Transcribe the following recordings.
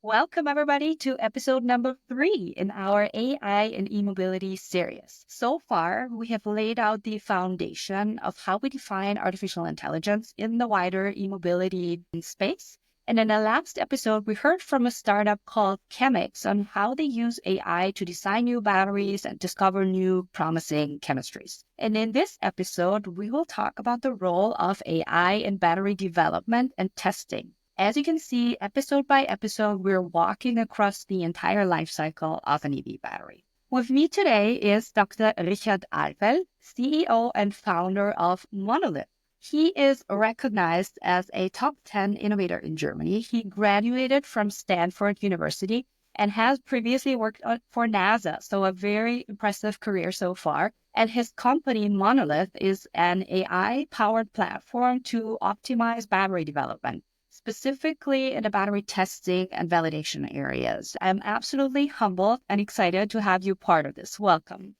Welcome, everybody, to episode number 3 in our AI and e-mobility series. So far, we have laid out the foundation of how we define artificial intelligence in the wider e-mobility space. And in the last episode, we heard from a startup called 𝗥𝗲𝗄𝗃 on how they use AI to design new batteries and discover new promising chemistries. And in this episode, we will talk about the role of AI in battery development and testing. As you can see, episode by episode, we're walking across the entire life cycle of an EV battery. With me today is Dr. Richard Ahlfeld, CEO and founder of Monolith. He is recognized as a top 10 innovator in Germany. He graduated from Stanford University and has previously worked for NASA, so a very impressive career so far. And his company, Monolith, is an AI-powered platform to optimize battery development, specifically in the battery testing and validation areas. I'm absolutely humbled and excited to have you part of this. Welcome.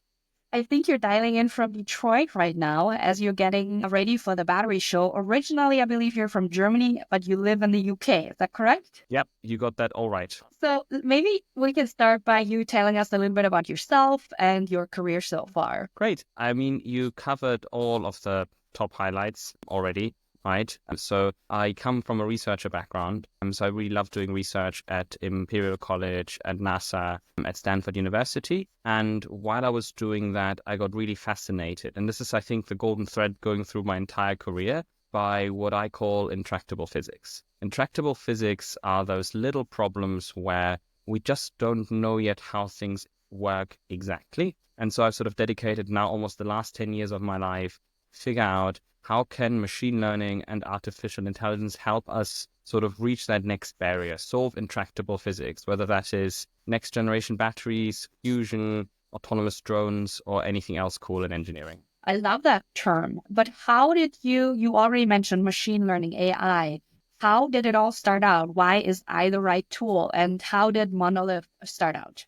I think you're dialing in from Detroit right now as you're getting ready for the battery show. Originally, I believe you're from Germany, but you live in the UK. Is that correct? Yep, you got that all right. So maybe we can start by you telling us a little bit about yourself and your career so far. Great. I mean, you covered all of the top highlights already. Right. So I come from a researcher background. So I really love doing research at Imperial College, at NASA, at Stanford University. And while I was doing that, I got really fascinated. And this is, I think, the golden thread going through my entire career by what I call intractable physics. Intractable physics are those little problems where we just don't know yet how things work exactly. And so I've sort of dedicated now almost the last 10 years of my life to figure out how can machine learning and artificial intelligence help us sort of reach that next barrier, solve intractable physics, whether that is next generation batteries, fusion, autonomous drones, or anything else cool in engineering. I love that term, but how did you already mentioned machine learning, AI. How did it all start out? Why is I the right tool? And how did Monolith start out?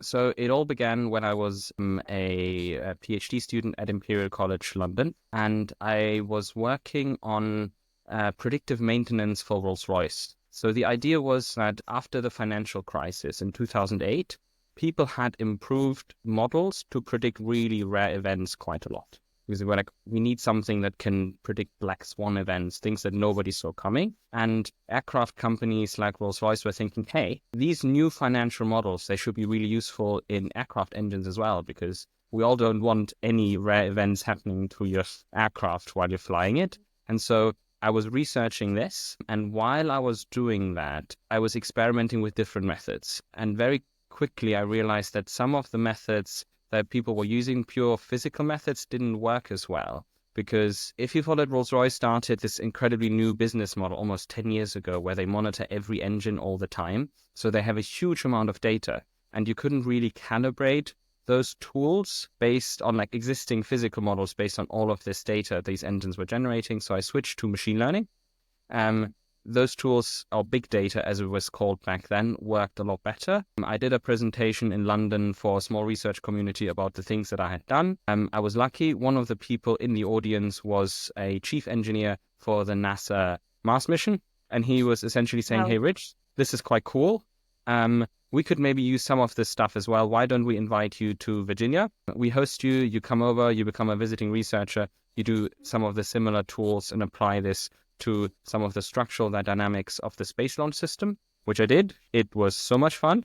So it all began when I was a PhD student at Imperial College London, and I was working on predictive maintenance for Rolls-Royce. So the idea was that after the financial crisis in 2008, people had improved models to predict really rare events quite a lot. Because they were like, we need something that can predict black swan events, things that nobody saw coming. And aircraft companies like Rolls-Royce were thinking, hey, these new financial models, they should be really useful in aircraft engines as well, because we all don't want any rare events happening to your aircraft while you're flying it. And so I was researching this. And while I was doing that, I was experimenting with different methods. And very quickly, I realized that some of the methods that people were using, pure physical methods, didn't work as well. Because if you followed, Rolls-Royce started this incredibly new business model almost 10 years ago where they monitor every engine all the time. So they have a huge amount of data, and you couldn't really calibrate those tools based on like existing physical models based on all of this data these engines were generating. So I switched to machine learning. Those tools, or big data as it was called back then, worked a lot better. I did a presentation in London for a small research community about the things that I had done. I was lucky. One of the people in the audience was a chief engineer for the NASA Mars mission. And he was essentially saying, hey, Rich, this is quite cool. We could maybe use some of this stuff as well. Why don't we invite you to Virginia? We host you, you come over, you become a visiting researcher, you do some of the similar tools and apply this to some of the structural dynamics of the space launch system, which I did. It was so much fun.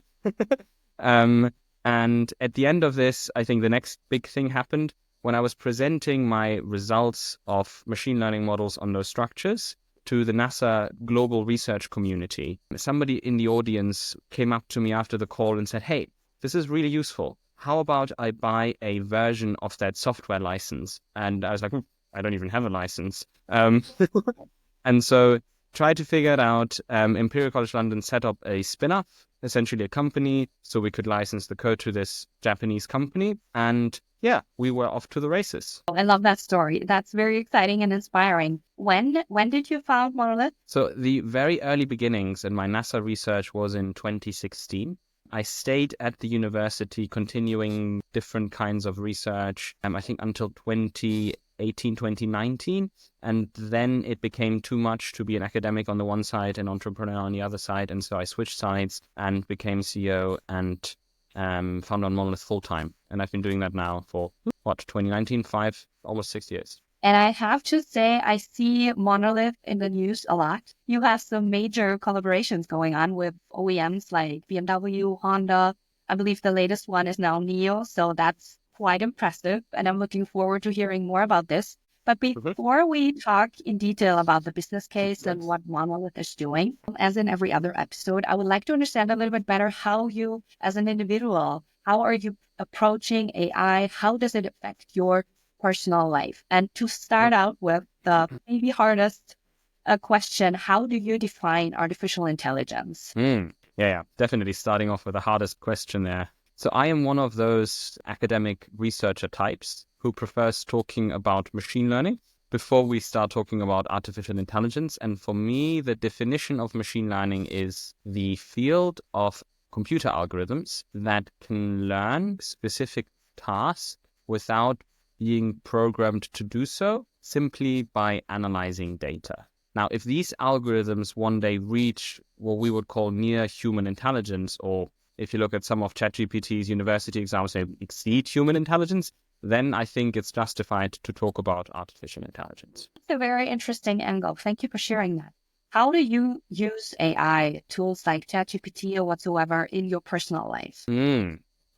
And at the end of this, I think the next big thing happened when I was presenting my results of machine learning models on those structures to the NASA global research community. Somebody in the audience came up to me after the call and said, hey, this is really useful. How about I buy a version of that software license? And I was like, I don't even have a license. And so tried to figure it out. Imperial College London set up a spin-off, essentially a company, so we could license the code to this Japanese company. And yeah, we were off to the races. I love that story. That's very exciting and inspiring. When did you found Monolith? So the very early beginnings in my NASA research was in 2016. I stayed at the university continuing different kinds of research, I think until 2018. 2019. And then it became too much to be an academic on the one side and entrepreneur on the other side. And so I switched sides and became CEO and found on Monolith full time. And I've been doing that now for 2019, almost 6 years. And I have to say, I see Monolith in the news a lot. You have some major collaborations going on with OEMs like BMW, Honda. I believe the latest one is now NIO. So that's quite impressive. And I'm looking forward to hearing more about this. But before we talk in detail about the business case and what Monolith is doing, as in every other episode, I would like to understand a little bit better how you, as an individual, how are you approaching AI? How does it affect your personal life? And to start out with the maybe hardest question, how do you define artificial intelligence? Yeah, definitely starting off with the hardest question there. So I am one of those academic researcher types who prefers talking about machine learning before we start talking about artificial intelligence. And for me, the definition of machine learning is the field of computer algorithms that can learn specific tasks without being programmed to do so simply by analyzing data. Now, if these algorithms one day reach what we would call near human intelligence, or if you look at some of ChatGPT's university exams, they exceed human intelligence, then I think it's justified to talk about artificial intelligence. It's a very interesting angle. Thank you for sharing that. How do you use AI tools like ChatGPT or whatsoever in your personal life?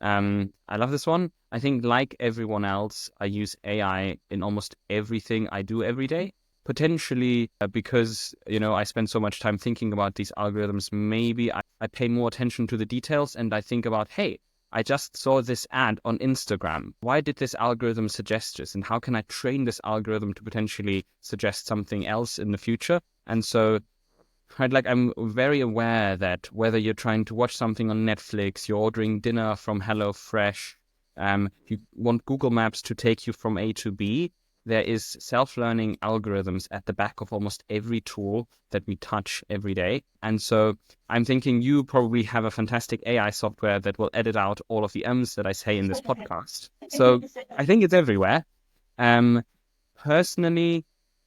I love this one. I think like everyone else, I use AI in almost everything I do every day. Potentially because, I spend so much time thinking about these algorithms, maybe I pay more attention to the details and I think about, hey, I just saw this ad on Instagram. Why did this algorithm suggest this? And how can I train this algorithm to potentially suggest something else in the future? And so I'm very aware that whether you're trying to watch something on Netflix, you're ordering dinner from HelloFresh, you want Google Maps to take you from A to B, there is self-learning algorithms at the back of almost every tool that we touch every day. And so I'm thinking you probably have a fantastic AI software that will edit out all of the M's that I say in this podcast. So I think it's everywhere. Personally,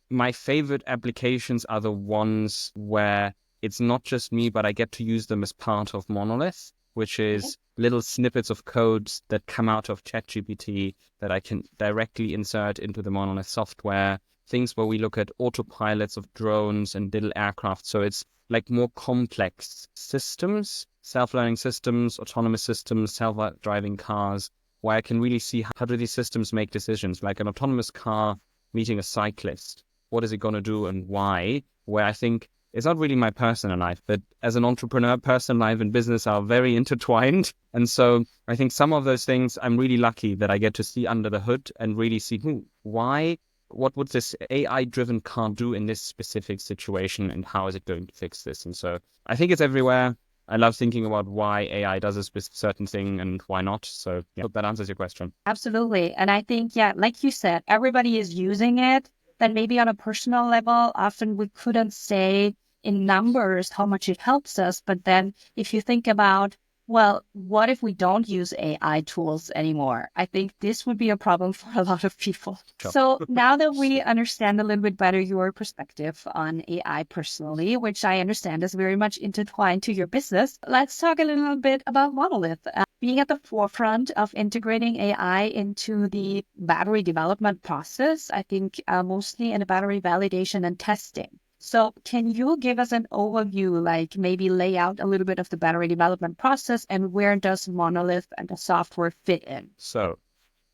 my favorite applications are the ones where it's not just me, but I get to use them as part of Monolith, which is little snippets of codes that come out of ChatGPT that I can directly insert into the Monolith software. Things where we look at autopilots of drones and little aircraft. So it's like more complex systems, self-learning systems, autonomous systems, self-driving cars, where I can really see how do these systems make decisions, like an autonomous car meeting a cyclist. What is it going to do and why? Where I think it's not really my personal life, but as an entrepreneur, personal life and business are very intertwined. And so I think some of those things, I'm really lucky that I get to see under the hood and really see why, what would this AI-driven car do in this specific situation and how is it going to fix this? And so I think it's everywhere. I love thinking about why AI does a certain thing and why not. So I hope that answers your question. Absolutely. And I think, like you said, everybody is using it. Then maybe on a personal level, often we couldn't say in numbers how much it helps us. But then if you think about, well, what if we don't use AI tools anymore? I think this would be a problem for a lot of people. Sure. So now that we understand a little bit better your perspective on AI personally, which I understand is very much intertwined to your business, let's talk a little bit about Monolith. Being at the forefront of integrating AI into the battery development process, I think mostly in the battery validation and testing. So can you give us an overview, like maybe lay out a little bit of the battery development process and where does Monolith and the software fit in? So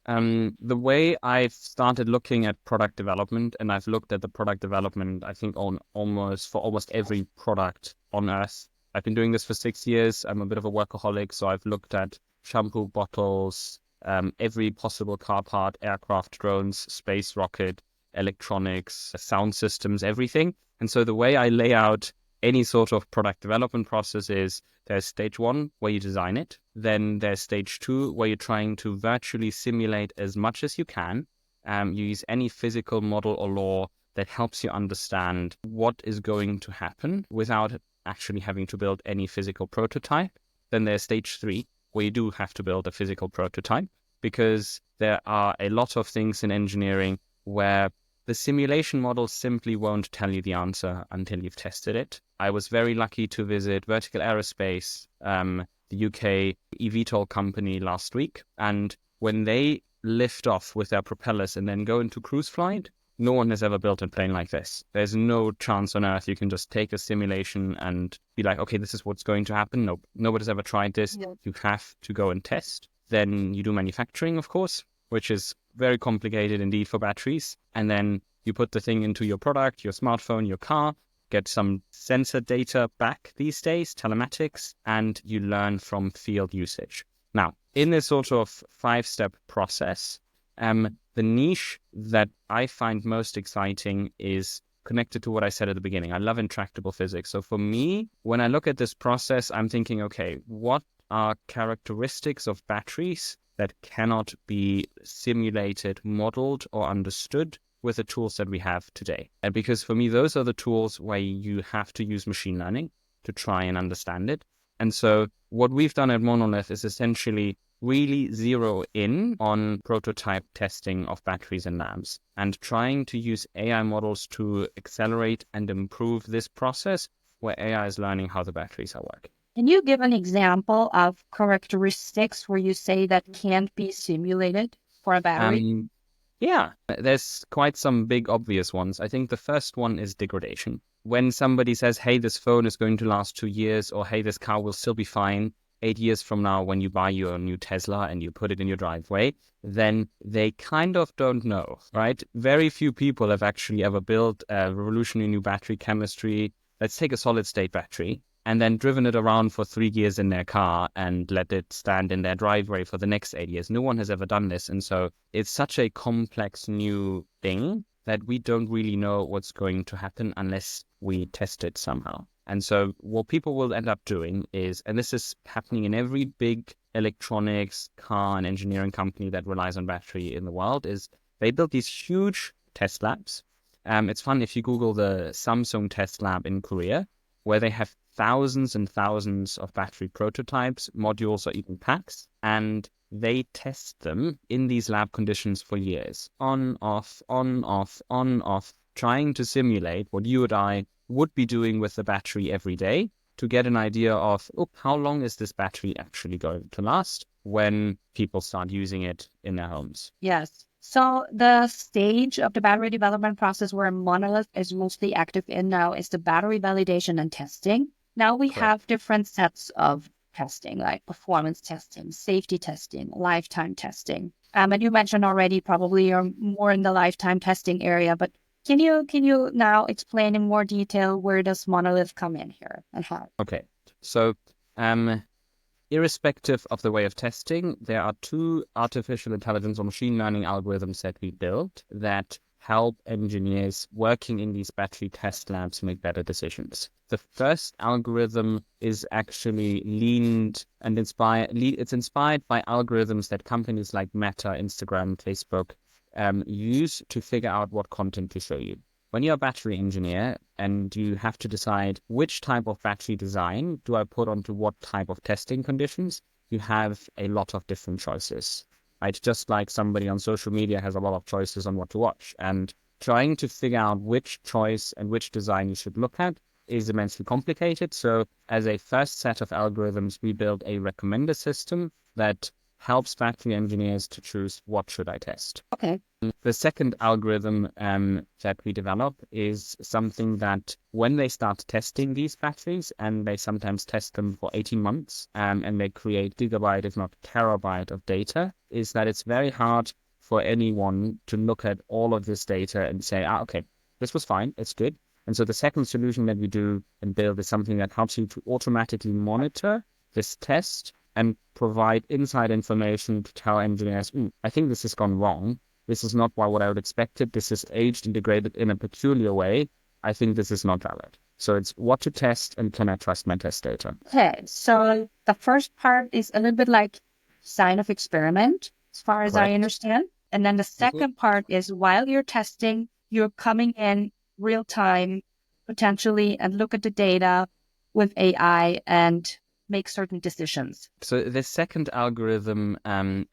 the way I've started looking at product development, and I've looked at the product development, I think on almost every product on Earth. I've been doing this for 6 years. I'm a bit of a workaholic, so I've looked at shampoo bottles, every possible car part, aircraft, drones, space rocket, electronics, sound systems, everything. And so the way I lay out any sort of product development process is there's stage 1 where you design it. Then there's stage 2 where you're trying to virtually simulate as much as you can. You use any physical model or law that helps you understand what is going to happen without actually having to build any physical prototype. Then there's stage 3 where you do have to build a physical prototype because there are a lot of things in engineering where the simulation models simply won't tell you the answer until you've tested it. I was very lucky to visit Vertical Aerospace, the UK eVTOL company, last week. And when they lift off with their propellers and then go into cruise flight, no one has ever built a plane like this. There's no chance on earth you can just take a simulation and be like, okay, this is what's going to happen. Nope, nobody's ever tried this. Yeah. You have to go and test. Then you do manufacturing, of course, which is very complicated indeed for batteries. And then you put the thing into your product, your smartphone, your car, get some sensor data back these days, telematics, and you learn from field usage. Now, in this sort of 5-step process, the niche that I find most exciting is connected to what I said at the beginning. I love intractable physics. So for me, when I look at this process, I'm thinking, okay, what are characteristics of batteries that cannot be simulated, modeled, or understood with the tools that we have today? And because for me, those are the tools where you have to use machine learning to try and understand it. And so what we've done at Monolith is essentially really zero in on prototype testing of batteries and labs and trying to use AI models to accelerate and improve this process where AI is learning how the batteries are working. Can you give an example of characteristics where you say that can't be simulated for a battery? Yeah, there's quite some big obvious ones. I think the first one is degradation. When somebody says, hey, this phone is going to last 2 years, or hey, this car will still be fine 8 years from now when you buy your new Tesla and you put it in your driveway, then they kind of don't know, right? Very few people have actually ever built a revolutionary new battery chemistry. Let's take a solid state battery and then driven it around for 3 years in their car and let it stand in their driveway for the next 8 years. No one has ever done this. And so it's such a complex new thing that we don't really know what's going to happen unless we test it somehow. And so what people will end up doing is, and this is happening in every big electronics, car, and engineering company that relies on battery in the world, is they build these huge test labs. It's fun if you Google the Samsung test lab in Korea, where they have thousands and thousands of battery prototypes, modules, or even packs, and they test them in these lab conditions for years, on, off, on, off, on, off, trying to simulate what you and I would be doing with the battery every day to get an idea of, how long is this battery actually going to last when people start using it in their homes? Yes. So the stage of the battery development process where Monolith is mostly active in now is the battery validation and testing. Now we have different sets of testing, like performance testing, safety testing, lifetime testing. And you mentioned already probably you're more in the lifetime testing area, but can you now explain in more detail where does Monolith come in here and how? Okay, so irrespective of the way of testing, there are 2 artificial intelligence or machine learning algorithms that we built that help engineers working in these battery test labs make better decisions. The first algorithm is actually it's inspired by algorithms that companies like Meta, Instagram, Facebook use to figure out what content to show you. When you're a battery engineer and you have to decide which type of battery design do I put onto what type of testing conditions, you have a lot of different choices. Right? Just like somebody on social media has a lot of choices on what to watch. And trying to figure out which choice and which design you should look at is immensely complicated. So as a first set of algorithms, we built a recommender system that helps battery engineers to choose what should I test. Okay. The second algorithm that we develop is something that when they start testing these batteries, and they sometimes test them for 18 months, and they create gigabyte, if not terabyte of data, is that it's very hard for anyone to look at all of this data and say, okay, this was fine, it's good. And so the second solution that we do and build is something that helps you to automatically monitor this test and provide inside information to tell engineers, I think this has gone wrong. This is not what I would expect it. This is aged and degraded in a peculiar way. I think this is not valid. So it's what to test and can I trust my test data? Okay, so the first part is a little bit like sign of experiment, as far as I understand. And then the second part is while you're testing, you're coming in real time, potentially, and look at the data with AI and make certain decisions? So the second algorithm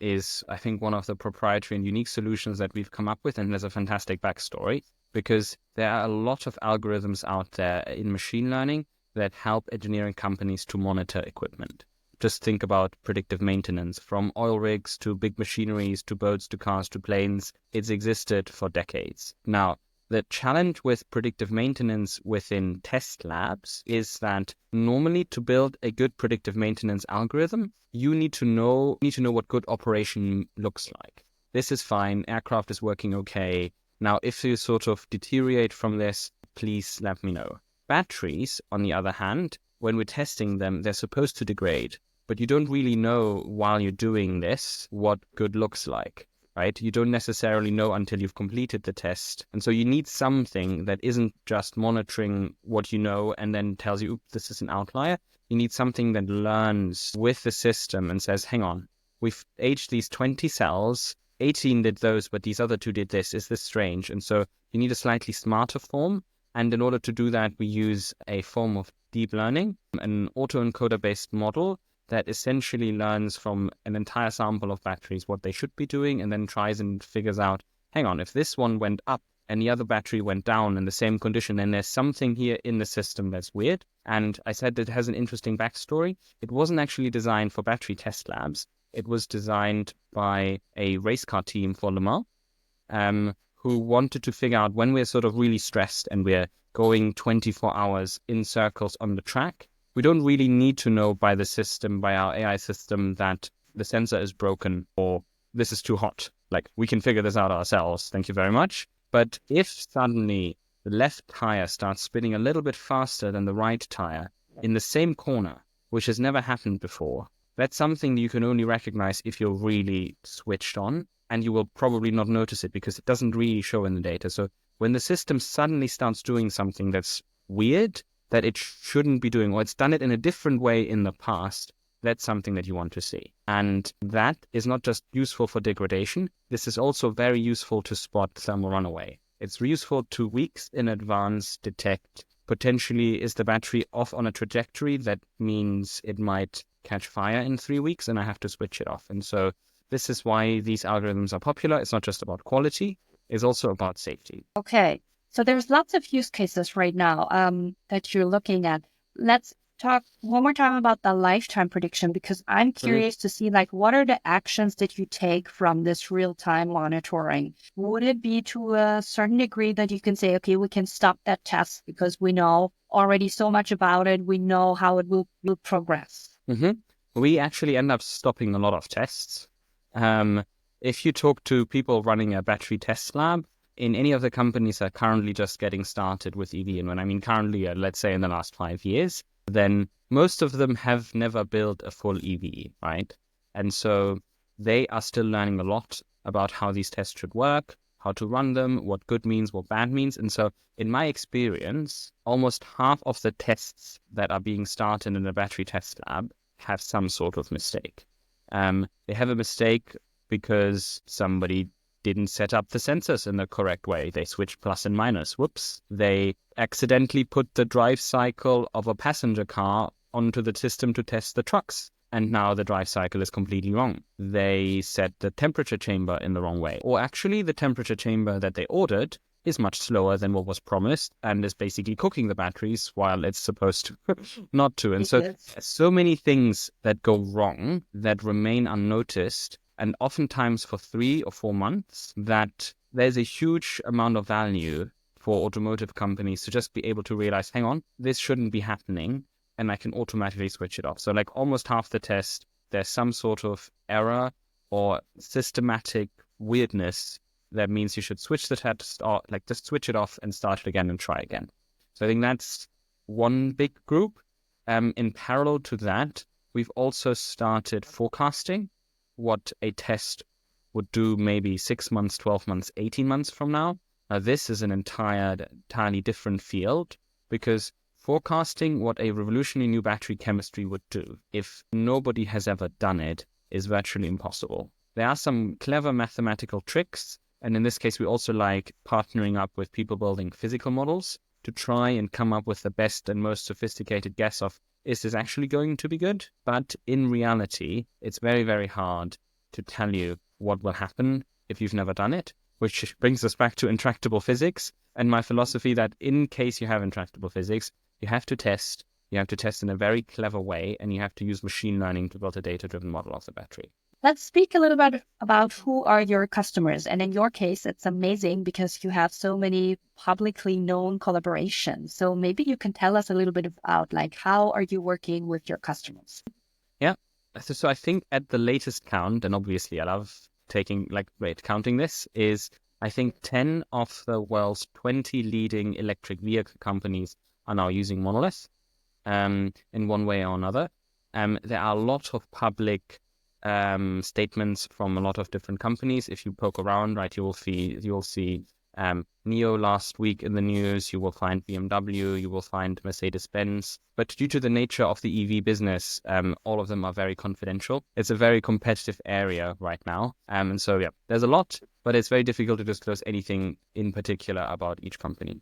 is, I think, one of the proprietary and unique solutions that we've come up with, and there's a fantastic backstory because there are a lot of algorithms out there in machine learning that help engineering companies to monitor equipment. Just think about predictive maintenance, from oil rigs to big machineries to boats to cars to planes. It's existed for decades. Now, the challenge with predictive maintenance within test labs is that normally to build a good predictive maintenance algorithm, you need to know what good operation looks like. This is fine. Aircraft is working okay. Now, if you sort of deteriorate from this, please let me know. Batteries, on the other hand, when we're testing them, they're supposed to degrade, but you don't really know while you're doing this what good looks like. Right? You don't necessarily know until you've completed the test. And so you need something that isn't just monitoring what you know and then tells you, oops, this is an outlier. You need something that learns with the system and says, hang on, we've aged these 20 cells, 18 did those, but these other 2 did this. Is this strange? And so you need a slightly smarter form. And in order to do that, we use a form of deep learning, an autoencoder-based model that essentially learns from an entire sample of batteries what they should be doing and then tries and figures out, hang on, if this one went up and the other battery went down in the same condition, then there's something here in the system that's weird. And I said it has an interesting backstory. It wasn't actually designed for battery test labs. It was designed by a race car team for Le Mans, who wanted to figure out when we're sort of really stressed and we're going 24 hours in circles on the track, we don't really need to know by the system, by our AI system, that the sensor is broken or this is too hot. Like, we can figure this out ourselves. Thank you very much. But if suddenly the left tire starts spinning a little bit faster than the right tire in the same corner, which has never happened before, that's something you can only recognize if you're really switched on, and you will probably not notice it because it doesn't really show in the data. So when the system suddenly starts doing something that's weird, that it shouldn't be doing, or it's done it in a different way in the past, that's something that you want to see. And that is not just useful for degradation. This is also very useful to spot thermal runaway. It's useful to weeks in advance detect potentially is the battery off on a trajectory that means it might catch fire in 3 weeks and I have to switch it off. And so this is why these algorithms are popular. It's not just about quality, it's also about safety. Okay. So there's lots of use cases right now that you're looking at. Let's talk one more time about the lifetime prediction, because I'm curious to see, like, what are the actions that you take from this real-time monitoring? Would it be to a certain degree that you can say, okay, we can stop that test because we know already so much about it, we know how it will progress? We actually end up stopping a lot of tests. If you talk to people running a battery test lab, in any of the companies that are currently just getting started with EV, and when I mean currently, let's say in the last 5 years, then most of them have never built a full EV, right? And so they are still learning a lot about how these tests should work, how to run them, what good means, what bad means. And so in my experience, almost half of the tests that are being started in a battery test lab have some sort of mistake. They have a mistake because somebody didn't set up the sensors in the correct way. They switched plus and minus. Whoops. They accidentally put the drive cycle of a passenger car onto the system to test the trucks. And now the drive cycle is completely wrong. They set the temperature chamber in the wrong way. Or actually the temperature chamber that they ordered is much slower than what was promised and is basically cooking the batteries while it's supposed to not to. And so many things that go wrong that remain unnoticed, and oftentimes for 3 or 4 months, that there's a huge amount of value for automotive companies to just be able to realize, hang on, this shouldn't be happening, and I can automatically switch it off. So like almost half the test, there's some sort of error or systematic weirdness that means you should switch the test, or like just switch it off and start it again and try again. So I think that's one big group. In parallel to that, we've also started forecasting what a test would do maybe 6 months, 12 months, 18 months from now. Now, this is an entirely different field, because forecasting what a revolutionary new battery chemistry would do, if nobody has ever done it, is virtually impossible. There are some clever mathematical tricks, and in this case, we also like partnering up with people building physical models to try and come up with the best and most sophisticated guess of is this actually going to be good? But in reality, it's very, very hard to tell you what will happen if you've never done it, which brings us back to intractable physics and my philosophy that in case you have intractable physics, you have to test. You have to test in a very clever way, and you have to use machine learning to build a data-driven model of the battery. Let's speak a little bit about who are your customers. And in your case, it's amazing because you have so many publicly known collaborations. So maybe you can tell us a little bit about like, how are you working with your customers? Yeah. So I think at the latest count, and obviously I love counting this, is I think 10 of the world's 20 leading electric vehicle companies are now using Monolith in one way or another. There are a lot of public statements from a lot of different companies. If you poke around, right, you will see NIO last week in the news. You will find BMW. You will find Mercedes-Benz. But due to the nature of the EV business, all of them are very confidential. It's a very competitive area right now. And so, yeah, there's a lot, but it's very difficult to disclose anything in particular about each company.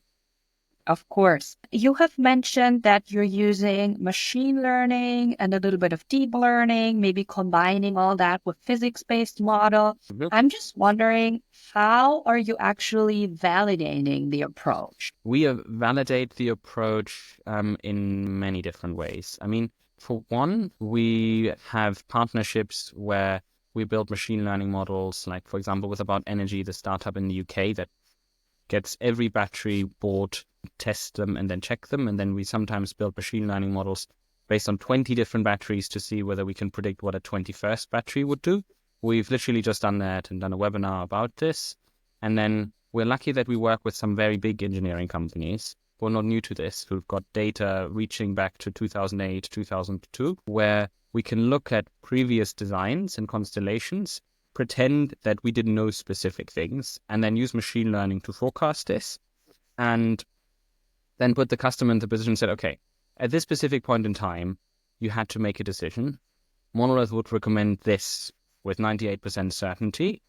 Of course. You have mentioned that you're using machine learning and a little bit of deep learning, maybe combining all that with physics-based model. Mm-hmm. I'm just wondering, how are you actually validating the approach? We validate the approach in many different ways. I mean, for one, we have partnerships where we build machine learning models, like, for example, with About Energy, the startup in the UK that gets every battery bought, test them, and then check them. And then we sometimes build machine learning models based on 20 different batteries to see whether we can predict what a 21st battery would do. We've literally just done that and done a webinar about this. And then we're lucky that we work with some very big engineering companies who are not new to this, who've got data reaching back to 2008, 2002, where we can look at previous designs and constellations, pretend that we didn't know specific things, and then use machine learning to forecast this, and then put the customer in the position and said, okay, at this specific point in time, you had to make a decision. Monolith would recommend this with 98% certainty.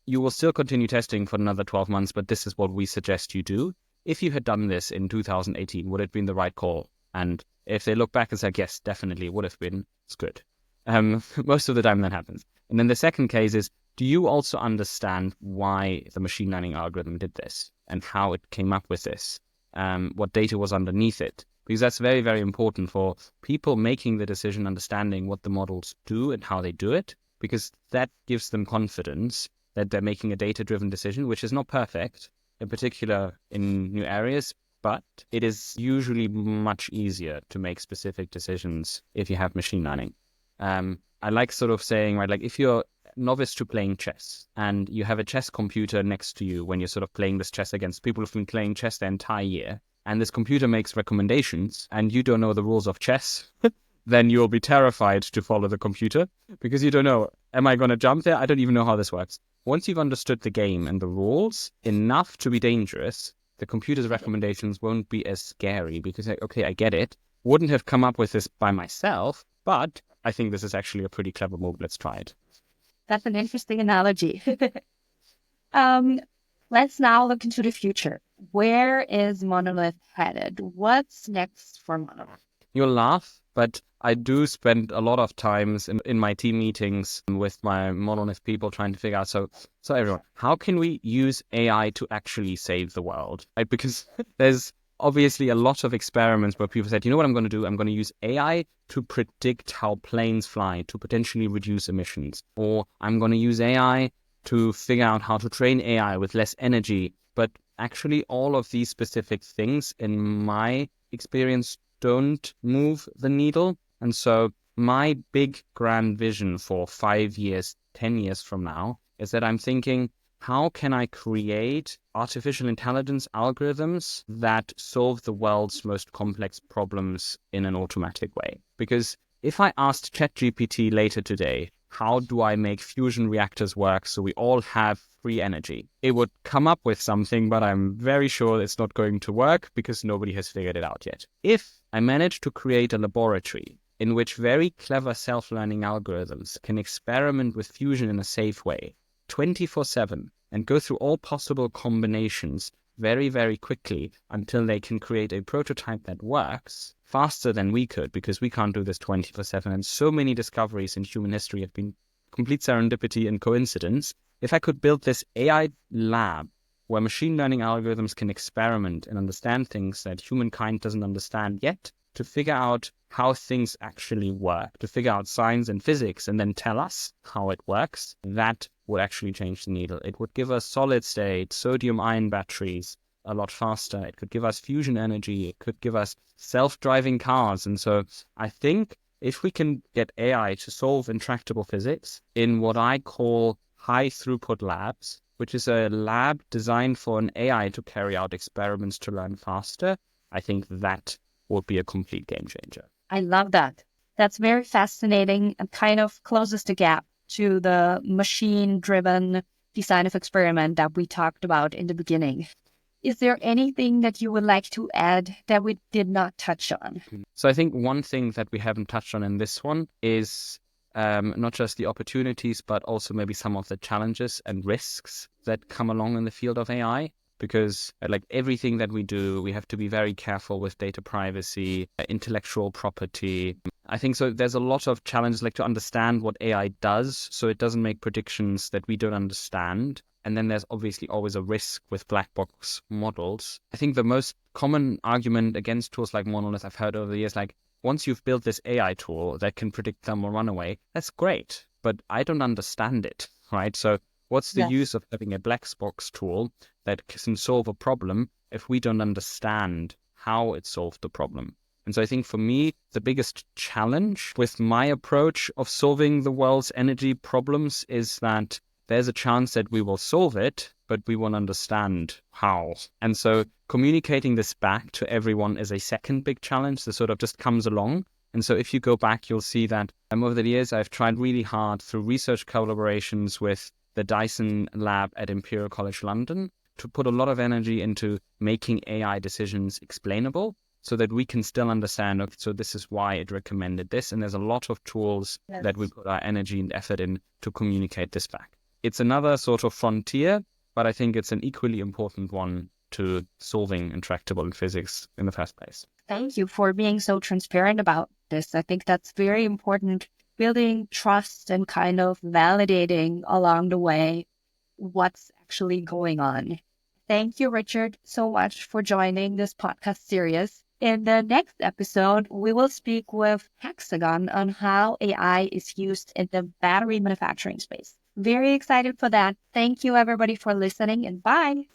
You will still continue testing for another 12 months, but this is what we suggest you do. If you had done this in 2018, would it have been the right call? And if they look back and say, yes, definitely it would have been, it's good. Most of the time that happens. And then the second case is, do you also understand why the machine learning algorithm did this and how it came up with this? What data was underneath it? Because that's very, very important for people making the decision, understanding what the models do and how they do it, because that gives them confidence that they're making a data-driven decision, which is not perfect, in particular in new areas, but it is usually much easier to make specific decisions if you have machine learning. I like sort of saying, right, like if you're novice to playing chess and you have a chess computer next to you when you're sort of playing this chess against people who've been playing chess their entire year, and this computer makes recommendations and you don't know the rules of chess, then you'll be terrified to follow the computer because you don't know, am I going to jump there? I don't even know how this works. Once you've understood the game and the rules enough to be dangerous, the computer's recommendations won't be as scary because, like, okay, I get it. Wouldn't have come up with this by myself, but I think this is actually a pretty clever move. Let's try it. That's an interesting analogy. Let's now look into the future. Where is Monolith headed? What's next for Monolith? You'll laugh, but I do spend a lot of times in my team meetings with my Monolith people trying to figure out, so everyone, how can we use AI to actually save the world? Right? Because there's obviously a lot of experiments where people said, you know what I'm going to do? I'm going to use AI to predict how planes fly to potentially reduce emissions. Or I'm going to use AI to figure out how to train AI with less energy. But actually all of these specific things, in my experience, don't move the needle. And so my big grand vision for 5 years, 10 years from now is that I'm thinking, how can I create artificial intelligence algorithms that solve the world's most complex problems in an automatic way? Because if I asked ChatGPT later today, how do I make fusion reactors work so we all have free energy? It would come up with something, but I'm very sure it's not going to work because nobody has figured it out yet. If I manage to create a laboratory in which very clever self-learning algorithms can experiment with fusion in a safe way, 24/7, and go through all possible combinations very, very quickly until they can create a prototype that works, faster than we could, because we can't do this 24/7. And so many discoveries in human history have been complete serendipity and coincidence. If I could build this AI lab where machine learning algorithms can experiment and understand things that humankind doesn't understand yet, to figure out how things actually work, to figure out science and physics, and then tell us how it works, that would actually change the needle. It would give us solid state, sodium-ion batteries a lot faster. It could give us fusion energy. It could give us self-driving cars. And so I think if we can get AI to solve intractable physics in what I call high throughput labs, which is a lab designed for an AI to carry out experiments to learn faster, I think that would be a complete game changer. I love that. That's very fascinating and kind of closes the gap to the machine-driven design of experiment that we talked about in the beginning. Is there anything that you would like to add that we did not touch on? So I think one thing that we haven't touched on in this one is not just the opportunities, but also maybe some of the challenges and risks that come along in the field of AI. Because like everything that we do, we have to be very careful with data privacy, intellectual property. I think so. There's a lot of challenges, like to understand what AI does, so it doesn't make predictions that we don't understand. And then there's obviously always a risk with black box models. I think the most common argument against tools like Monolith I've heard over the years, like, once you've built this AI tool that can predict thermal runaway, that's great, but I don't understand it, right? So what's the use of having a black box tool that can solve a problem if we don't understand how it solved the problem? And so I think for me, the biggest challenge with my approach of solving the world's energy problems is that there's a chance that we will solve it, but we won't understand how. And so communicating this back to everyone is a second big challenge that sort of just comes along. And so if you go back, you'll see that over the years, I've tried really hard through research collaborations with the Dyson lab at Imperial College London to put a lot of energy into making AI decisions explainable so that we can still understand, okay, so this is why it recommended this. And there's a lot of tools that we put our energy and effort in to communicate this back. It's another sort of frontier, but I think it's an equally important one to solving intractable in physics in the first place. Thank you for being so transparent about this. I think that's very important, building trust and kind of validating along the way what's actually going on. Thank you, Richard, so much for joining this podcast series. In the next episode, we will speak with 𝗥𝗲𝗳𝗲𝗲𝗲𝗲 on how AI is used in the battery manufacturing space. Very excited for that. Thank you, everybody, for listening, and bye.